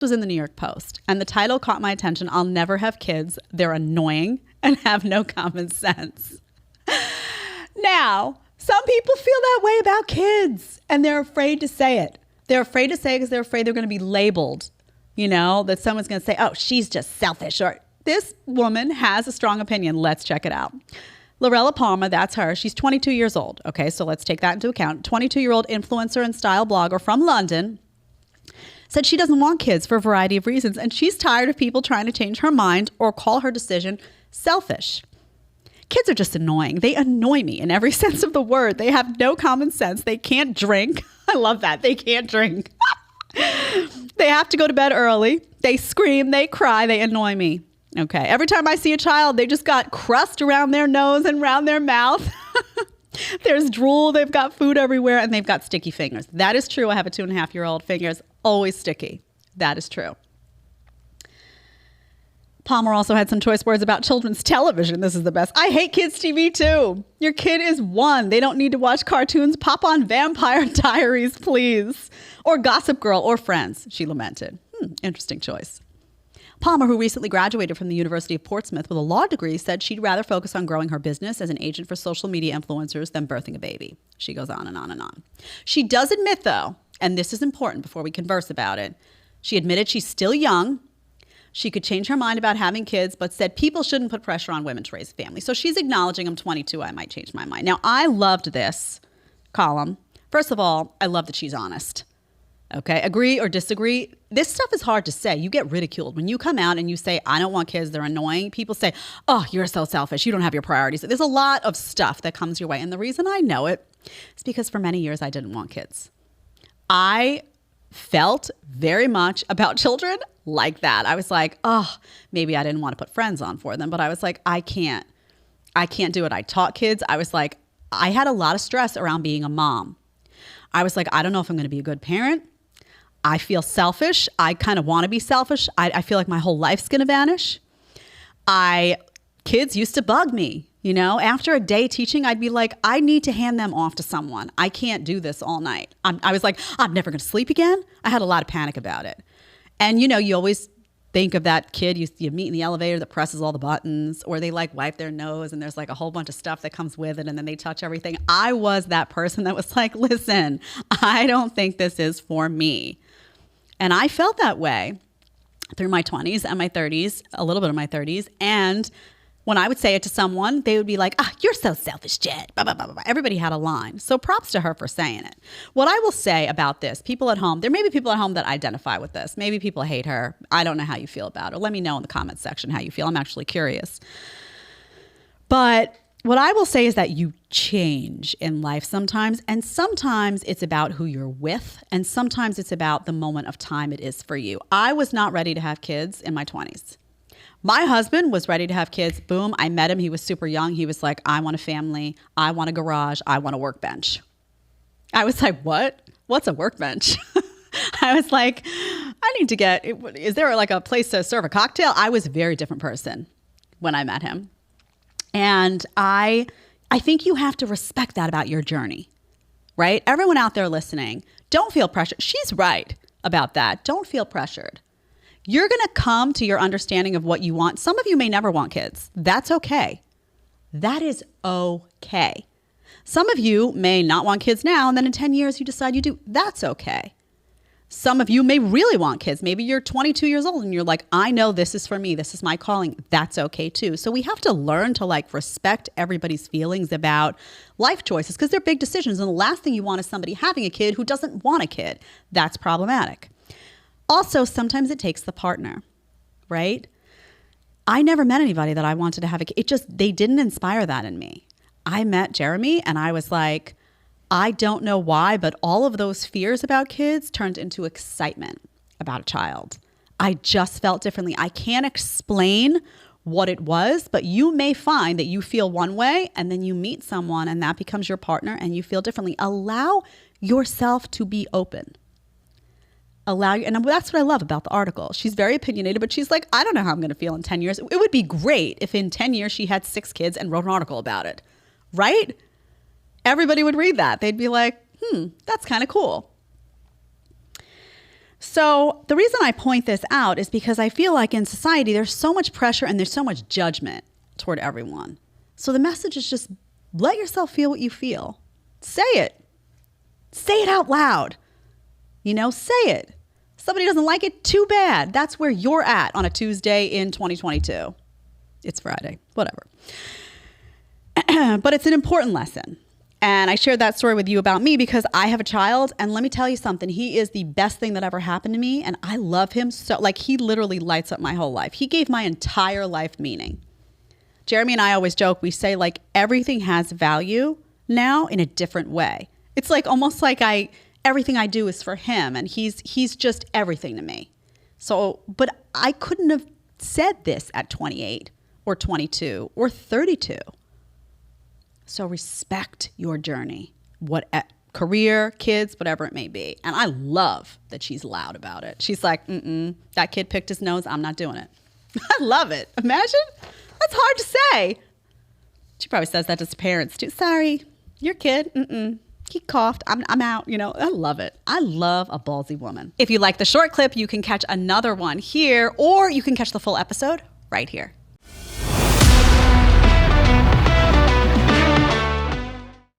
was in the New York Post, and the title caught my attention. I'll never have kids. They're annoying and have no common sense. Now, some people feel that way about kids, and they're afraid to say it. They're afraid to say it because they're afraid they're going to be labeled, that someone's going to say, oh, she's just selfish. Or this woman has a strong opinion. Let's check it out. Lorella Palmer, that's her. She's 22 years old. Okay, so let's take that into account. 22-year-old influencer and style blogger from London said she doesn't want kids for a variety of reasons, and she's tired of people trying to change her mind or call her decision selfish. Kids are just annoying. They annoy me in every sense of the word. They have no common sense. They can't drink. I love that. They can't drink. They have to go to bed early. They scream. They cry. They annoy me. Okay. Every time I see a child, they just got crust around their nose and around their mouth. There's drool. They've got food everywhere, and they've got sticky fingers. That is true. I have a 2.5-year-old. Fingers always sticky. That is true. Palmer also had some choice words about children's television. This is the best. I hate kids' TV too. Your kid is 1. They don't need to watch cartoons. Pop on Vampire Diaries, please. Or Gossip Girl or Friends, she lamented. Interesting choice. Palmer, who recently graduated from the University of Portsmouth with a law degree, said she'd rather focus on growing her business as an agent for social media influencers than birthing a baby. She goes on and on and on. She does admit, though, and this is important before we converse about it, she admitted she's still young. She could change her mind about having kids, but said people shouldn't put pressure on women to raise a family. So she's acknowledging, I'm 22, I might change my mind. Now, I loved this column. First of all, I love that she's honest. Okay, agree or disagree. This stuff is hard to say. You get ridiculed. When you come out and you say, I don't want kids, they're annoying, people say, oh, you're so selfish. You don't have your priorities. There's a lot of stuff that comes your way. And the reason I know it is because for many years I didn't want kids. I felt very much about children like that. I was like, oh, maybe I didn't want to put friends on for them, but I was like, I can't do it. I taught kids. I was like, I had a lot of stress around being a mom. I was like, I don't know if I'm going to be a good parent. I feel selfish. I kind of want to be selfish. I feel like my whole life's going to vanish. Kids used to bug me. After a day teaching, I'd be like, I need to hand them off to someone. I can't do this all night. I was like, I'm never going to sleep again. I had a lot of panic about it. And, you always think of that kid you meet in the elevator that presses all the buttons, or they wipe their nose and there's a whole bunch of stuff that comes with it and then they touch everything. I was that person that was like, listen, I don't think this is for me. And I felt that way through my 20s and my 30s, a little bit of my 30s. And when I would say it to someone, they would be like, you're so selfish, Jed. Blah, blah, blah, blah. Everybody had a line. So props to her for saying it. What I will say about this, people at home, there may be people at home that identify with this. Maybe people hate her. I don't know how you feel about her. Let me know in the comments section how you feel. I'm actually curious. But what I will say is that you change in life sometimes, and sometimes it's about who you're with, and sometimes it's about the moment of time it is for you. I was not ready to have kids in my 20s. My husband was ready to have kids. Boom, I met him. He was super young. He was like, I want a family. I want a garage. I want a workbench. I was like, what? What's a workbench? I was like, I need to get, is there a place to serve a cocktail? I was a very different person when I met him. And I think you have to respect that about your journey, right? Everyone out there listening, don't feel pressured. She's right about that. Don't feel pressured. You're going to come to your understanding of what you want. Some of you may never want kids. That's okay. That is okay. Some of you may not want kids now, and then in 10 years you decide you do. That's okay. Some of you may really want kids. Maybe you're 22 years old and you're like, I know this is for me. This is my calling. That's okay too. So we have to learn to respect everybody's feelings about life choices because they're big decisions. And the last thing you want is somebody having a kid who doesn't want a kid. That's problematic. Also, sometimes it takes the partner, right? I never met anybody that I wanted to have a kid. They didn't inspire that in me. I met Jeremy and I was like, I don't know why, but all of those fears about kids turned into excitement about a child. I just felt differently. I can't explain what it was, but you may find that you feel one way and then you meet someone and that becomes your partner and you feel differently. Allow yourself to be open. And that's what I love about the article. She's very opinionated, but she's like, I don't know how I'm going to feel in 10 years. It would be great if in 10 years she had 6 kids and wrote an article about it, right? Everybody would read that. They'd be like, that's kind of cool. So the reason I point this out is because I feel like in society, there's so much pressure and there's so much judgment toward everyone. So the message is just let yourself feel what you feel. Say it. Say it out loud. Say it. Somebody doesn't like it, too bad. That's where you're at on a Tuesday in 2022. It's Friday, whatever. But it's an important lesson. And I shared that story with you about me because I have a child. And let me tell you something. He is the best thing that ever happened to me. And I love him so, he literally lights up my whole life. He gave my entire life meaning. Jeremy and I always joke. We say everything has value now in a different way. It's almost like everything I do is for him. And he's just everything to me. So, but I couldn't have said this at 28 or 22 or 32. So respect your journey, career, kids, whatever it may be. And I love that she's loud about it. She's like, that kid picked his nose. I'm not doing it. I love it. Imagine. That's hard to say. She probably says that to his parents too. Sorry, your kid. He coughed. I'm out. I love it. I love a ballsy woman. If you like the short clip, you can catch another one here, or you can catch the full episode right here.